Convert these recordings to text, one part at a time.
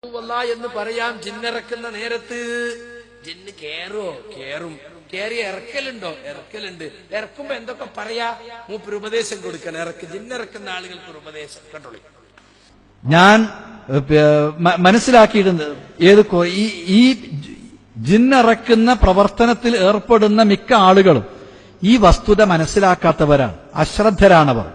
എന്ന് പറയാം. ജിന്നിറക്കുന്ന നേരത്ത് ജിന്ന് കേറും. കേറി ഇറക്കലുണ്ടോ? ഇറക്കലുണ്ട്. ഇറക്കുമ്പോ എന്തൊക്കെ പറയാ? മൂപ്പര് ഉപദേശം കൊടുക്കണം. ജിന്നിറക്കുന്ന ആളുകൾക്ക് ഒരു ഉപദേശം കേട്ടോളി. ഞാൻ മനസ്സിലാക്കിയിരുന്നത് ഈ ജിന്നിറക്കുന്ന പ്രവർത്തനത്തിൽ ഏർപ്പെടുന്ന മിക്ക ആളുകളും ഈ വസ്തുത മനസ്സിലാക്കാത്തവരാണ്, അശ്രദ്ധരാണവർ.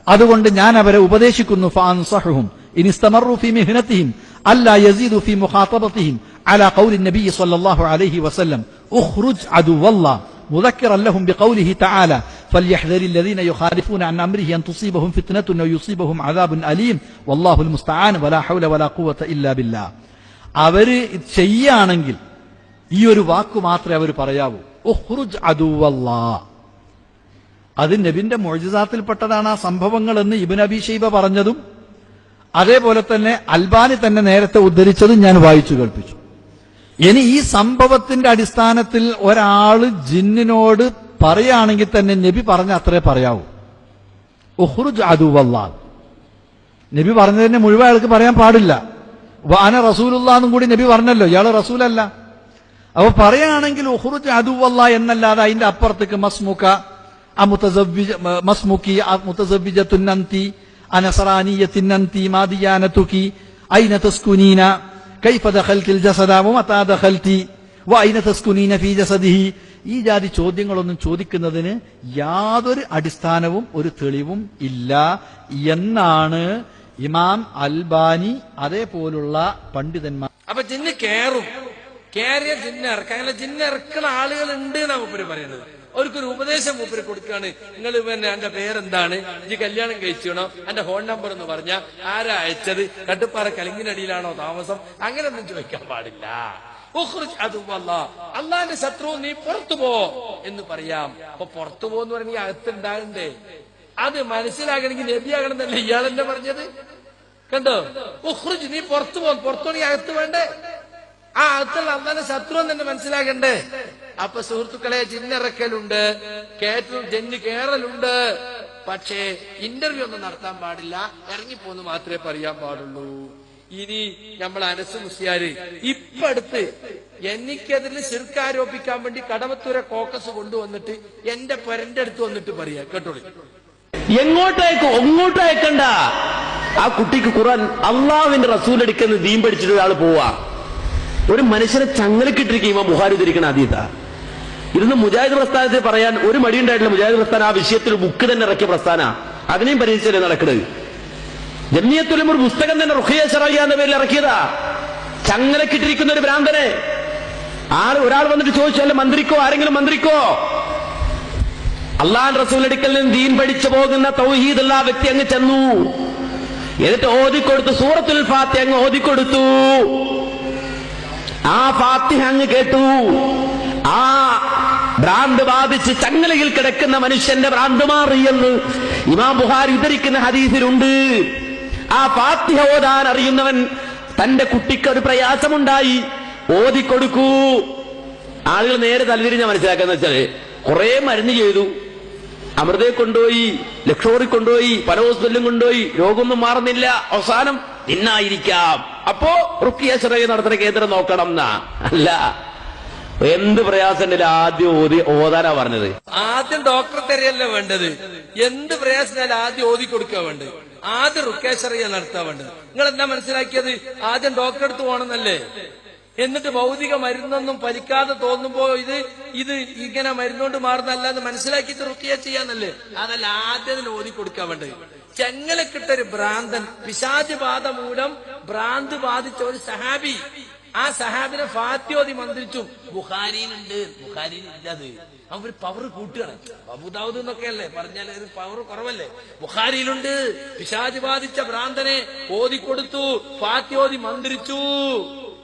അതുകൊണ്ട് ഞാൻ അവരെ ഉപദേശിക്കുന്നു, ഫഅൻസഹുഹും ഇൻ ഇസ്തമറു ഫീ മിഹ്നതിഹിം അല്ലാ യസീദു ഫീ മുഖാതബതിഹിം അലാ ഖൗലി നബി സ്വല്ലല്ലാഹു അലൈഹി വസല്ലം ഉഖ്റുജ് അദുവല്ലാഹ് മുദക്കിറൻ ലഹും ബിഖൗലിഹി തആല ഫൽയഹ്ദരി الذين يخالفون عن امره ان تصيبهم فتنة او يصيبهم عذاب اليم والله المستعان ولا حول ولا قوة الا بالله. അവര് ചെയ്യാണെങ്കിൽ ഈ ഒരു വാക്ക് മാത്രമേ അവർ പറയാവൂ, ഉഖ്റുജ് അദുവല്ലാഹ്. അത് നബിന്റെ മുഅ്ജിസാത്തിൽപ്പെട്ടതാണ് ആ സംഭവങ്ങൾ എന്ന് ഇബ്നു അബീ ശൈബ പറഞ്ഞതും അതേപോലെ തന്നെ അൽബാനി തന്നെ നേരത്തെ ഉദ്ധരിച്ചതും ഞാൻ വായിച്ചു കേൾപ്പിച്ചു. ഇനി ഈ സംഭവത്തിന്റെ അടിസ്ഥാനത്തിൽ ഒരാള് ജിന്നിനോട് പറയുകയാണെങ്കിൽ തന്നെ നബി പറഞ്ഞ അത്രേ പറയാവൂ, ഉഖ്റുജ് അദുവല്ലാഹ്. നബി പറഞ്ഞതിനെ മുഴുവൻ അയാൾക്ക് പറയാൻ പാടില്ല. വഅന റസൂലുള്ളാഹ് എന്നും കൂടി നബി പറഞ്ഞല്ലോ, ഇയാള് റസൂലല്ല. അപ്പൊ പറയുകയാണെങ്കിൽ ഉഖ്റുജ് അദുവല്ലാഹ് എന്നല്ലാതെ അതിന്റെ അപ്പുറത്തേക്ക് മസ്മുക മസ്മുക്കി മുതസവ്വിജത്തുൻ അൻതി അനസറാനിയത്തിൻ അൻതി മാ ദിയാനതുകി ഐന തസ്കുനീന കൈഫ ദഖൽതിൽ ജസദ വമതാ ദഖൽതി വഐന തസ്കുനീന ഫീ ജസദിഹി. ഈ ജാതി ചോദ്യങ്ങളൊന്നും ചോദിക്കുന്നതിന് യാതൊരു അടിസ്ഥാനവും ഒരു തെളിവും ഇല്ല എന്നാണ് ഇമാം അൽബാനി അതേപോലുള്ള പണ്ഡിതന്മാർ. അപ്പൊ ജിന്ന് കേറിയ ജിന്ന് ഇറക്കാം. അങ്ങനെ ജിന്ന് ഇറക്കുന്ന ആളുകൾ ഉണ്ട് എന്നാ മൂപ്പര് പറയുന്നത്. അവർക്കൊരു ഉപദേശം മൂപ്പര് കൊടുക്കാണ്. നിങ്ങൾ പിന്നെ എന്റെ പേരെന്താണ്, ഈ കല്യാണം കഴിച്ചണോ, എന്റെ ഫോൺ നമ്പർ എന്ന് പറഞ്ഞാൽ ആരാ അയച്ചത്, കട്ടുപ്പാറ കലിങ്ങിനടിയിലാണോ താമസം, അങ്ങനെയൊന്നും ചോദിക്കാൻ പാടില്ല. അള്ളാന്റെ ശത്രു നീ പുറത്തു പോ എന്ന് പറയാം. അപ്പൊ പുറത്തു പോന്ന് പറഞ്ഞ അകത്തുണ്ടാകണ്ടേ? അത് മനസ്സിലാകണമെങ്കിൽ നബിയാകണമെന്നല്ലേ ഇയാളെന്നെ പറഞ്ഞത്? കണ്ടോ? ഉഖ്റുജ് നീ പുറത്തു നീ അകത്ത് വേണ്ടേ? ആ അകത്തുള്ള അള്ളാന്റെ ശത്രു തന്നെ മനസ്സിലാകണ്ടേ? അപ്പൊ സുഹൃത്തുക്കളെ, ജിന്നിറക്കലുണ്ട്, ജിന്ന് കേറലുണ്ട്. പക്ഷേ ഇന്റർവ്യൂ ഒന്നും നടത്താൻ പാടില്ല, ഇറങ്ങിപ്പോന്ന് മാത്രമേ പറയാൻ പാടുള്ളൂ. ഇനി നമ്മൾ അനസ് മുസ്ലിയാര് ഇപ്പൊ അടുത്ത് എനിക്കെതിരിൽ ശിർക്ക് ആരോപിക്കാൻ വേണ്ടി കടമത്തൂര കോക്കസ് കൊണ്ടുവന്നിട്ട് എന്റെ പെരന്റെ അടുത്ത് വന്നിട്ട് പറയാ, കേട്ടോളി. എങ്ങോട്ട് അയക്കണ്ട. ആ കുട്ടിക്ക് ഖുർആൻ അള്ളാഹുവിന്റെ റസൂൽ എടുക്കുന്ന ദീൻ പഠിച്ചിട്ട് ഒരാൾ പോവാ. ഒരു മനുഷ്യനെ ചങ്ങലക്കിട്ടിരിക്കും ഇമാം ബുഖാരി ഉദ്ധരിക്കുന്ന ഹദീസ. ഇരുന്ന് മുജാഹിദ് പ്രസ്ഥാനത്തെ പറയാൻ ഒരു മടിയുണ്ടായിട്ടില്ല. മുജാഹിദ് പ്രസ്ഥാനം ആ വിഷയത്തിൽ ബുക്ക് തന്നെ ഇറക്കിയ പ്രസ്ഥാന, അതിനെയും പരിഹരിച്ചല്ലേ നടക്കുന്നത്. ജമിയത്തുൽ ഉലമ ഒരു പുസ്തകം തന്നെ റുഖിയ ശറയ്യ എന്ന പേരിൽ ഇറക്കിയതാ. ചങ്ങലക്കിട്ടിരിക്കുന്ന ഒരു ഭ്രാന്തനെ ഒരാൾ വന്നിട്ട് ചോദിച്ചല്ലേ മന്ത്രിക്കോ, ആരെങ്കിലും മന്ത്രിക്കോ? അള്ളാഹു റസൂൽ അടുക്കൽ നിന്ന് ദീൻ പഠിച്ചു പോകുന്ന തൗഹീദുള്ള ആ വ്യക്തി അങ്ങ് ചെന്നു. എന്നിട്ട് ഓതിക്കൊടുത്തു, സൂറത്തുൽ ഫാത്തിഹ അങ്ങ് ഓതിക്കൊടുത്തു. ആ ഫാത്തിഹ അങ്ങ് കേട്ടു. ആ ഭ്രാന്ത് ബാധിച്ച് ചങ്ങലയിൽ കിടക്കുന്ന മനുഷ്യന്റെ ഭ്രാന്ത് മാറിയെന്ന് ഇമാം ബുഖാരി ഉദ്ധരിക്കുന്ന ഹദീസിലുണ്ട്. ആ ഫാത്തിഹ ഓതാൻ അറിയുന്നവൻ തന്റെ കുട്ടിക്ക് ഒരു പ്രയാസമുണ്ടായി, ഓതിക്കൊടുക്കൂ. ആളുകൾ നേരെ തലതിരിഞ്ഞ മനസ്സിലാക്കാന്ന് വെച്ചാല് കുറെ മരുന്ന് ചെയ്തു, അമൃതയെ കൊണ്ടുപോയി, ലക്ഷോറി കൊണ്ടുപോയി, പല ഹോസ്പിറ്റലും കൊണ്ടുപോയി, രോഗമൊന്നും മാറുന്നില്ല, അവസാനം ഇന്നായിരിക്കാം. അപ്പോ റുഖിയ ശറയ്യ നടത്തുന്ന കേന്ദ്രം നോക്കണം എന്നാ? അല്ല, എന്ത് പ്രയാസമുണ്ടെങ്കിലും ആദ്യം ഓതാനാ പറഞ്ഞത്. ആദ്യം ഡോക്ടറെ തരയല്ല വേണ്ടത്. എന്ത് പ്രയാസത്തിനാലും ആദ്യം ഓതി കൊടുക്കുക വേണ്ടത്. ആദ്യം റുഖിയ ശറയ്യ നടത്താൻ വേണ്ടത്. നിങ്ങൾ എന്താ മനസ്സിലാക്കിയത്? ആദ്യം ഡോക്ടറെ അടുത്ത് പോകണമെന്നല്ലേ? എന്നിട്ട് ഭൗതിക മരുന്നൊന്നും ഫലിക്കാതെ തോന്നുമ്പോ ഇത് ഇങ്ങനെ മരുന്നുകൊണ്ട് മാറുന്നല്ല എന്ന് മനസ്സിലാക്കിയിട്ട് റുഖിയ ചെയ്യാന്നല്ലേ? അതല്ല ആദ്യം ഓതി കൊടുക്കാൻ വേണ്ടത്. ചെങ്ങലക്കിട്ടൊരു ഭ്രാന്തൻ, പിശാച് ബാധ മൂലം ഭ്രാന്ത് ബാധിച്ച ഒരു സഹാബി, ആ സഹാബിനെ ഫാത്തിയോതി മന്ത്രിച്ചു. ബുഖാരിയിലുണ്ട്, ബുഖാരിയിലില്ലത്. അവർ പവർ കൂട്ടുകയാണ്. അബൂദാവൂദ് എന്നൊക്കെ അല്ലേ പറഞ്ഞാൽ പവർ കുറവല്ലേ? ബുഖാരിയിലുണ്ട്. പിശാച് ബാധിച്ച ഭ്രാന്തനെ ഓതിക്കൊടുത്തു, ഫാത്തിയോതി മന്ത്രിച്ചു.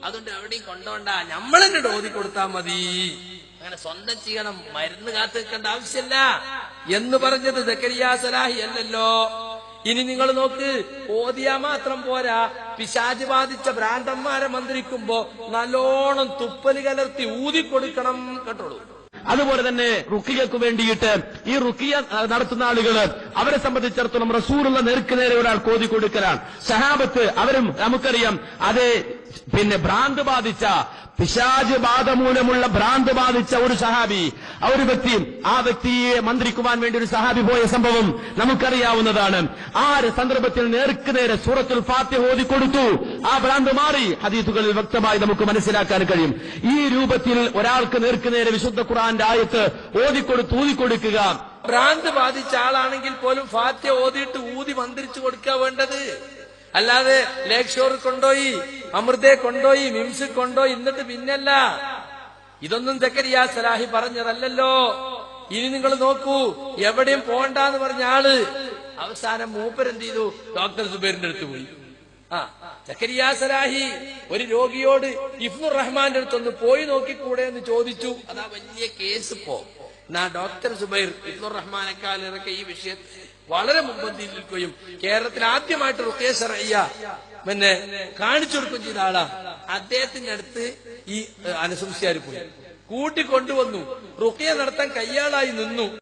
അതുകൊണ്ട് എവിടെയും കൊണ്ടോണ്ട, നമ്മളെന്നെ ഓതി കൊടുത്താൽ മതി. അങ്ങനെ സ്വന്തം ചെയ്യണം, മരുന്ന് കാത്തു നിൽക്കേണ്ട ആവശ്യമില്ല എന്ന് പറഞ്ഞത് സക്കരിയ സലാഹി അല്ലല്ലോ. ഇനി നിങ്ങൾ നോക്ക്, ഓതിയാ മാത്രം പോരാ, പിശാച് ബാധിച്ച ഭ്രാന്തന്മാരെ മന്ത്രിക്കുമ്പോ നല്ലോണം തുപ്പല് കലർത്തി ഊതിക്കൊടുക്കണം, കേട്ടോളൂ. അതുപോലെ തന്നെ റുക്കിയക്ക് വേണ്ടിയിട്ട് ഈ റുക്കിയ നടത്തുന്ന ആളുകള് അവരെ സംബന്ധിച്ചിടത്തോളം റസൂലുള്ള നേർക്കുനേരെ ഒരാൾ കോതി കൊടുക്കലാണ്. സഹാബത്ത് അവരും നമുക്കറിയാം അതേ ഭ്രാന്ത് ബാധിച്ച പിശാച് ബാധ മൂലമുള്ള ഭ്രാന്ത് ബാധിച്ച ഒരു സഹാബി, ഒരു വ്യക്തിയും ആ വ്യക്തിയെ മന്ത്രിക്കുവാൻ വേണ്ടി ഒരു സഹാബി പോയ സംഭവം നമുക്കറിയാവുന്നതാണ്. ആ സന്ദർഭത്തിൽ നേർക്കുനേരെ സൂറത്തുൽ ഫാത്തിഹ ഓതിക്കൊടുത്തു. ആ ഭ്രാന്ത് മാറി. ഹദീസുകളിൽ വ്യക്തമായി നമുക്ക് മനസ്സിലാക്കാൻ കഴിയും. ഈ രൂപത്തിൽ ഒരാൾക്ക് നേർക്കുനേരെ വിശുദ്ധ ഖുർആന്റെ ആയത്ത് ഊതിക്കൊടുക്കുക. ഭ്രാന്ത് ബാധിച്ച ആളാണെങ്കിൽ പോലും ഫാത്തിഹ ഓതിയിട്ട് ഊതി മന്ത്രിച്ചു കൊടുക്കുക വേണ്ടത്. അല്ലാതെ ലേക്ക് ഷോർ കൊണ്ടോയി, അമൃതയെ കൊണ്ടോയി, മിംസ് കൊണ്ടോയി, എന്നിട്ട് പിന്നല്ല. ഇതൊന്നും സക്കരിയ സലാഹി പറഞ്ഞതല്ലല്ലോ. ഇനി നിങ്ങൾ നോക്കൂ, എവിടെയും പോണ്ടെന്ന് പറഞ്ഞ ആള് അവസാനം മൂപ്പരെന്ത് ചെയ്തു? ഡോക്ടർ സുബൈറിന്റെ അടുത്ത് പോയി. സക്കരിയ സലാഹി ഒരു രോഗിയോട് ഇഫ്നുർ റഹ്മാന്റെ അടുത്തൊന്ന് പോയി നോക്കിക്കൂടെ എന്ന് ചോദിച്ചു. അതാ വലിയ കേസ്. ഇപ്പോ ഡോക്ടർ സുബൈർ ഇഫ്നുർ റഹ്മാനെക്കാളൊക്കെ ഈ വിഷയത്തിൽ വളരെ മുൻപന്തിയിൽ നിൽക്കുകയും കേരളത്തിൽ ആദ്യമായിട്ട് റുഖിയ ശർഇയ്യ കാണിച്ചു കൊടുക്കുകയും ചെയ്ത ആളാ. അദ്ദേഹത്തിന്റെ അടുത്ത് ഈ അനസുംസ്യാര് പോയി കൂട്ടിക്കൊണ്ടുവന്നു. റുഖിയ നടത്താൻ കയ്യാളായി നിന്നു.